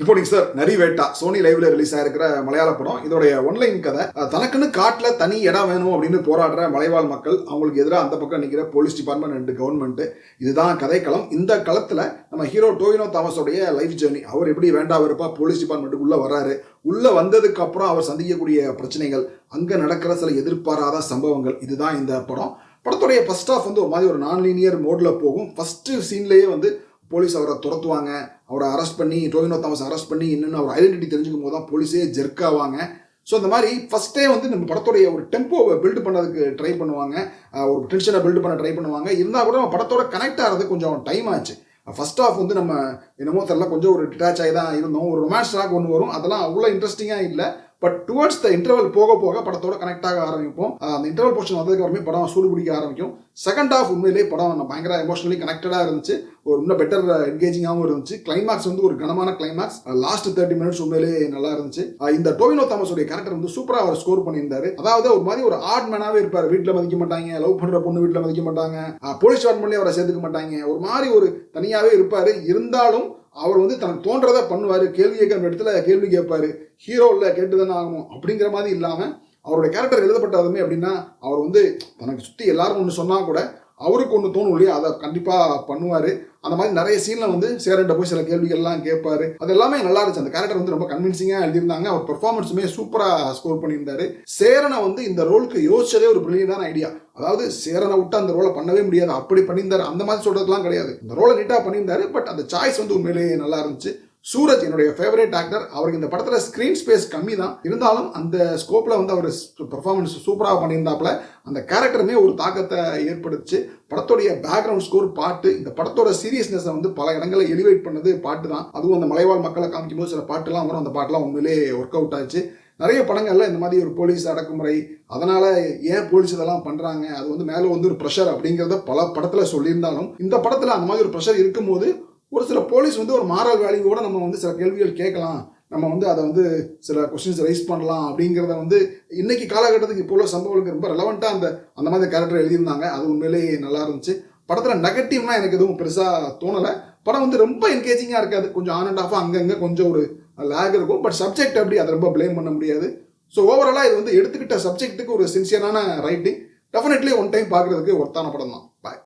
Reporting sir. Narivetta Sony லைவ்ல release ஆயிருக்கிற மலையாள படம். இதோடைய ஒன்லைன் கதை, தனக்குன்னு காட்டுல தனி இடம் வேணும் அப்படின்னு போராடுற மலைவாழ் மக்கள், அவங்களுக்கு எதிராக அந்த பக்கம் நிற்கிற போலீஸ் டிபார்ட்மெண்ட் அண்ட் கவர்மெண்ட், இதுதான் கதைக்களம். இந்த களத்துல நம்ம ஹீரோ டோவினோ தாமஸோடைய லைஃப் ஜேர்னி, அவர் எப்படி வேண்டா வெறுப்பா போலீஸ் டிபார்ட்மெண்ட்டுக்குள்ள வர்றாரு, உள்ள வந்ததுக்கு அப்புறம் அவர் சந்திக்கக்கூடிய பிரச்சனைகள், அங்க நடக்கிற சில எதிர்பாராத சம்பவங்கள், இதுதான் இந்த படம். படத்துடைய ஃபர்ஸ்ட் ஹாஃப் வந்து ஒரு மாதிரி ஒரு நான் லீனியர் மோட்ல போகும். ஃபர்ஸ்ட் சீன்லயே வந்து போலீஸ் அவரை துரத்துவாங்க, அவரை அரெஸ்ட் பண்ணி, டோவினோ தாமஸ் அரெஸ்ட் பண்ணி என்னென்னு அவர் ஐடென்டிட்டி தெரிஞ்சுக்கும் போது தான் போலீஸே ஜெர்க் ஆவாங்க. ஸோ அந்த மாதிரி ஃபஸ்ட்டே வந்து நம்ம படத்துடைய ஒரு டெம்போவை பில்டு பண்ணதுக்கு ட்ரை பண்ணுவாங்க, ஒரு டென்ஷனை பில்டு பண்ண ட்ரை பண்ணுவாங்க. இருந்தால் கூட நம்ம படத்தோட கனெக்ட் ஆகிறது கொஞ்சம் டைம் ஆச்சு. ஃபர்ஸ்ட் ஆஃப் வந்து நம்ம என்னமோ தெரியல கொஞ்சம் ஒரு டிட்டாச் ஆகி தான் இருந்தோம். ஒரு ரொமான்ஸ் ட்ராக் ஒன்று வரும், அதெல்லாம் அவ்வளோ இன்ட்ரெஸ்டிங்காக இல்லை. பட் டுவர்ட்ஸ் த இன்டர்வல் போக போக படத்தோட கனெக்ட் ஆக ஆரம்பிப்போம். அந்த இன்டர்வல் போர்ஷன் வந்ததுக்கு அப்புறமே படம் சூடு பிடிக்க ஆரம்பிக்கும். செகண்ட் ஹாஃப் உண்மையிலேயே படம் பயங்கர எமோஷனலி கனெக்டடாக இருந்துச்சு, ஒரு இன்னும் பெட்டர் என்கேஜிங்காகவும் இருந்துச்சு. கிளைமாக்ஸ் வந்து ஒரு கனமான கிளைமாக்ஸ். லாஸ்ட் 30 மினிட்ஸ் உண்மையிலேயே நல்லா இருந்துச்சு. இந்த டோவினோ தாமஸோடைய கேரக்டர் வந்து சூப்பராக அவர் ஸ்கோர் பண்ணியிருந்தாரு. அதாவது ஒரு மாதிரி ஒரு ஆட் மேனாவே இருப்பார். வீட்டில் மதிக்க மாட்டாங்க, லவ் பண்ணுற பொண்ணு வீட்டில் மதிக்க மாட்டாங்க, போலீஸ் டிபார்ட்மெண்ட்லேயே அவரை சேர்த்துக்க மாட்டாங்க, ஒரு மாதிரி ஒரு தனியாகவே இருப்பார். இருந்தாலும் அவர் வந்து தனக்கு தோன்றதை பண்ணுவார், கேள்வி கேட்குற இடத்துல கேள்வி கேட்பார், ஹீரோ இல்லை கேட்டு தானே ஆகணும் அப்படிங்கிற மாதிரி இல்லாமல் அவருடைய கேரக்டர் எழுதப்பட்டதுமே எப்படின்னா, அவர் வந்து தனக்கு சுற்றி எல்லாரும் ஒன்று சொன்னால் கூட அவருக்கு ஒன்று தோணும் இல்லையா, அதை கண்டிப்பாக பண்ணுவார். அந்த மாதிரி நிறைய சீனில் வந்து சேரன்ட்ட போய் சில கேள்விகள்லாம் கேட்பாரு. அது எல்லாமே நல்லா இருந்துச்சு. அந்த கேரக்டர் வந்து ரொம்ப கன்வின்சிங்காக எழுதியிருந்தாங்க. அவர் பெர்ஃபார்மன்ஸுமே சூப்பராக ஸ்கோர் பண்ணியிருந்தாரு. சேரனை வந்து இந்த ரோலுக்கு யோசிச்சதே ஒரு பிரில்லியண்டான ஐடியா. அதாவது சேரனை விட்டு அந்த ரோலை பண்ணவே முடியாது, அப்படி பண்ணியிருந்தாரு, அந்த மாதிரி சொல்றதுலாம் கிடையாது. இந்த ரோலை நீட்டாக பண்ணியிருந்தாரு. பட் அந்த சாய்ஸ் வந்து உண்மையிலேயே நல்லா இருந்துச்சு. சூரஜ் என்னுடைய ஃபேவரேட் ஆக்டர். அவருக்கு இந்த படத்தில் ஸ்க்ரீன் ஸ்பேஸ் கம்மி தான், இருந்தாலும் அந்த ஸ்கோப்பில் வந்து அவர் பெர்ஃபார்மன்ஸ் சூப்பராக பண்ணியிருந்தாப்புல. அந்த கேரக்டருமே ஒரு தாக்கத்தை ஏற்படுத்துச்சு. படத்துடைய பேக்ரவுண்ட் ஸ்கோர், பாட்டு, இந்த படத்தோட சீரியஸ்னஸை வந்து பல இடங்களில் எலிவேட் பண்ணது பாட்டு தான். அதுவும் அந்த மலைவாழ் மக்களை காமிக்கும் போது சில பாட்டுலாம் வரும், அந்த பாட்டுலாம் உண்மையிலேயே ஒர்க் அவுட் ஆச்சு. நிறைய படங்கள்ல இந்த மாதிரி ஒரு போலீஸ் அடக்குமுறை, அதனால ஏன் போலீஸ் இதெல்லாம் பண்றாங்க, அது வந்து மேலே வந்து ஒரு ப்ரெஷர் அப்படிங்கிறத பல படத்தில் சொல்லியிருந்தாலும், இந்த படத்தில் அந்த மாதிரி ஒரு ப்ரெஷர் இருக்கும்போது ஒரு சில போலீஸ் வந்து ஒரு மாரல் வேல்யூவோட நம்ம வந்து சில கேள்விகள் கேட்கலாம், நம்ம வந்து அதை வந்து சில கொஸ்டின்ஸ் ரைஸ் பண்ணலாம் அப்படிங்கிறத வந்து இன்னைக்கு காலகட்டத்துக்கு இப்போ உள்ள சம்பவங்களுக்கு ரொம்ப ரெலவெண்ட்டாக அந்த மாதிரி கேரக்டர் எழுதியிருந்தாங்க. அது உண்மையிலேயே நல்லா இருந்துச்சு. படத்தில் நெகட்டிவ்னா எனக்கு எதுவும் பெருசாக தோணலை. படம் வந்து ரொம்ப என்கேஜிங்காக இருக்காது, கொஞ்சம் ஆன் அண்ட் ஆஃபாக அங்கங்கே கொஞ்சம் ஒரு லேக் இருக்கும். பட் சப்ஜெக்ட் அப்படி அதை ரொம்ப பிளேம் பண்ண முடியாது. ஸோ ஓவராலாக இது வந்து எடுத்துக்கிட்ட சப்ஜெக்ட்டுக்கு ஒரு சின்சியரான ரைட்டிங். டெஃபினெட்லி ஒன் டைம் பார்க்குறதுக்கு ஒர்த்தான படம் தான்.